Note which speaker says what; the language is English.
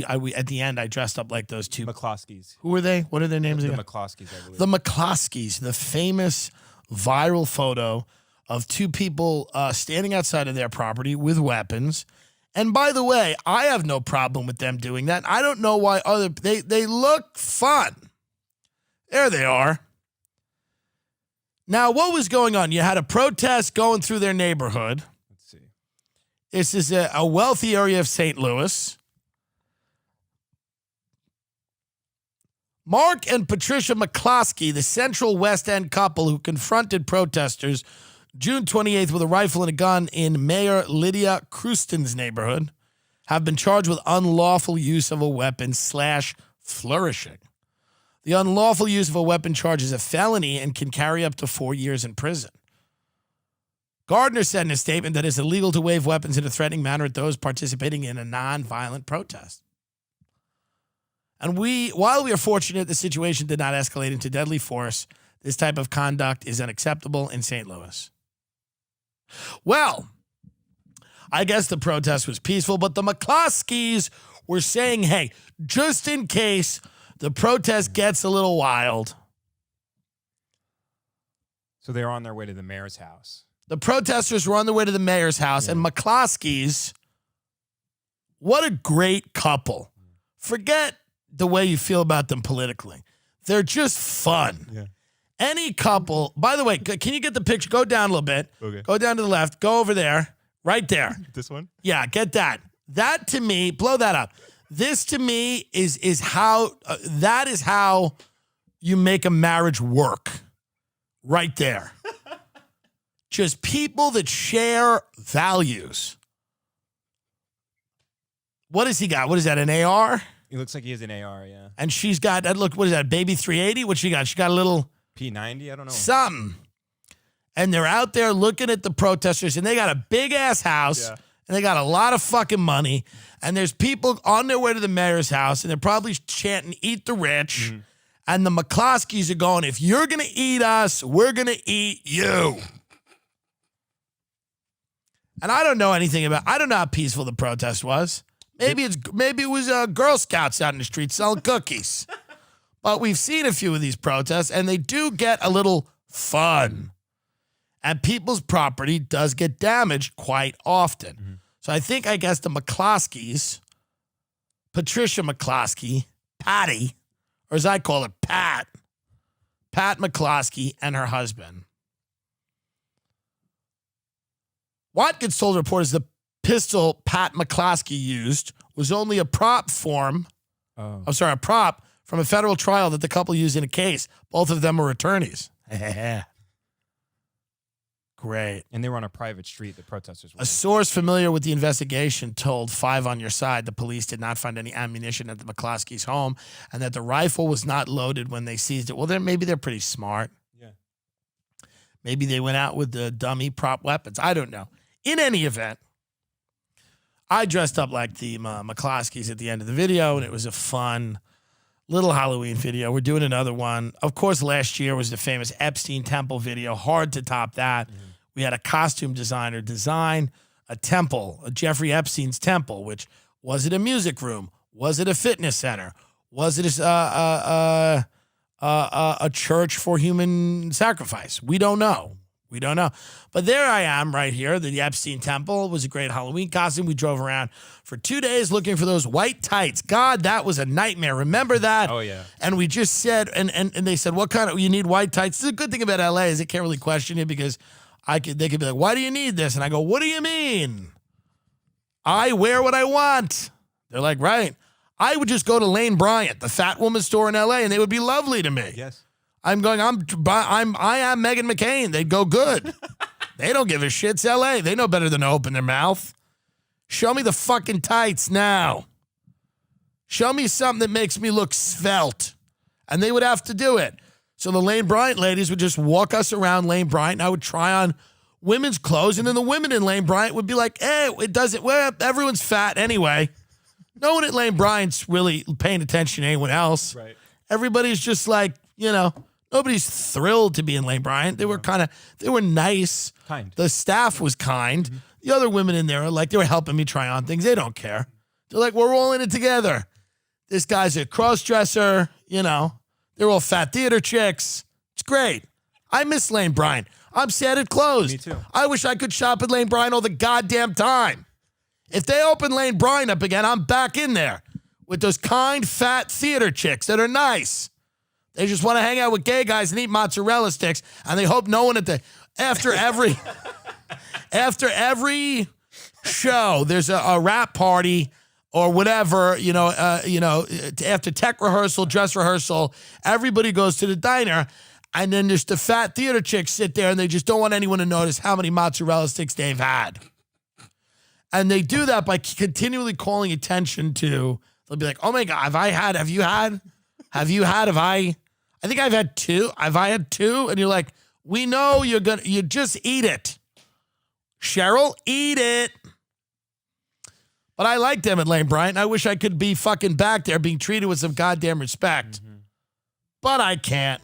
Speaker 1: we at the end I dressed up like those two
Speaker 2: McCloskeys.
Speaker 1: Who are they? What are their names again?
Speaker 2: The McCloskeys, I believe.
Speaker 1: The McCloskeys, the famous viral photo of two people standing outside of their property with weapons. And by the way, I have no problem with them doing that. I don't know why they look fun. There they are. Now, what was going on? You had a protest going through their neighborhood.
Speaker 2: Let's see.
Speaker 1: This is a wealthy area of St. Louis. Mark and Patricia McCloskey, the Central West End couple who confronted protesters June 28th with a rifle and a gun in Mayor Lydia Krustin's neighborhood, have been charged with unlawful use of a weapon / flourishing. The unlawful use of a weapon charge is a felony and can carry up to 4 years in prison. Gardner said in a statement that it's illegal to wave weapons in a threatening manner at those participating in a nonviolent protest. And while we are fortunate the situation did not escalate into deadly force, this type of conduct is unacceptable in St. Louis. Well, I guess the protest was peaceful, but the McCloskeys were saying, hey, just in case the protest gets a little wild.
Speaker 2: So they're on their way to the mayor's house.
Speaker 1: The protesters were on their way to the mayor's house, and McCloskeys, what a great couple. Forget the way you feel about them politically. They're just fun.
Speaker 2: Yeah.
Speaker 1: Any couple, by the way, can you get the picture? Go down a little bit.
Speaker 2: Okay.
Speaker 1: Go down to the left. Go over there. Right there.
Speaker 2: This one?
Speaker 1: Yeah, get that. That to me, blow that up. This to me is how, that is how you make a marriage work. Right there. Just people that share values. What has he got? What is that, an AR?
Speaker 2: He looks like he has an AR, yeah.
Speaker 1: And she's got, look, what is that, baby 380? What she got? She got a little...
Speaker 2: P90? I don't know.
Speaker 1: Something. And they're out there looking at the protesters, and they got a big-ass house, and they got a lot of fucking money, and there's people on their way to the mayor's house, and they're probably chanting, eat the rich, and the McCloskeys are going, if you're going to eat us, we're going to eat you. And I don't know anything about, I don't know how peaceful the protest was. Maybe it was Girl Scouts out in the street selling cookies. But we've seen a few of these protests, and they do get a little fun. And people's property does get damaged quite often. So I guess the McCloskeys, Patricia McCloskey, Patty, or as I call her, Pat McCloskey, and her husband. Watkins told reporters the pistol Pat McCloskey used was only a prop from a federal trial that the couple used in a case. Both of them were attorneys. Great.
Speaker 2: And they were on a private street, the protesters were.
Speaker 1: A source familiar with the investigation told Five on Your Side the police did not find any ammunition at the McCloskeys' home and that the rifle was not loaded when they seized it. Well, maybe they're pretty smart.
Speaker 2: Yeah.
Speaker 1: Maybe they went out with the dummy prop weapons. I don't know. In any event, I dressed up like the McCloskeys at the end of the video, and it was a fun little Halloween video. We're doing another one. Of course, last year was the famous Epstein Temple video. Hard to top that. We had a costume designer design a temple, a Jeffrey Epstein's temple, which was it a music room? Was it a fitness center? Was it a church for human sacrifice? We don't know. We don't know. But there I am right here. The Epstein Temple was a great Halloween costume. We drove around for 2 days looking for those white tights. God, that was a nightmare. Remember that?
Speaker 2: Oh, yeah.
Speaker 1: And we just said, and they said, what kind of, you need white tights? The good thing about LA is they can't really question it because they could be like, why do you need this? And I go, what do you mean? I wear what I want. They're like, right. I would just go to Lane Bryant, the fat woman store in LA, and they would be lovely to me.
Speaker 2: Yes.
Speaker 1: I am Meghan McCain. They'd go good. They don't give a shit. It's LA. They know better than to open their mouth. Show me the fucking tights now. Show me something that makes me look svelte. And they would have to do it. So the Lane Bryant ladies would just walk us around Lane Bryant, and I would try on women's clothes, and then the women in Lane Bryant would be like, hey, it doesn't, well, everyone's fat anyway. No one at Lane Bryant's really paying attention to anyone else.
Speaker 2: Right.
Speaker 1: Everybody's just like, nobody's thrilled to be in Lane Bryant. They were they were nice.
Speaker 2: Kind.
Speaker 1: The staff was kind. The other women in there, they were helping me try on things. They don't care. They're like, we're all in it together. This guy's a cross-dresser, you know. They're all fat theater chicks. It's great. I miss Lane Bryant. I'm sad it closed.
Speaker 2: Me too.
Speaker 1: I wish I could shop at Lane Bryant all the goddamn time. If they open Lane Bryant up again, I'm back in there with those kind, fat theater chicks that are nice. They just want to hang out with gay guys and eat mozzarella sticks, and they hope no one after every show, there's a rap party or whatever, after tech rehearsal, dress rehearsal, everybody goes to the diner, and then there's the fat theater chicks sit there, and they just don't want anyone to notice how many mozzarella sticks they've had. And they do that by continually calling attention to, they'll be like, oh my God, have I think I've had two. Have I had two? And you're like, we know you just eat it. Cheryl, eat it. But I like them at Lane Bryant. I wish I could be fucking back there being treated with some goddamn respect. But I can't.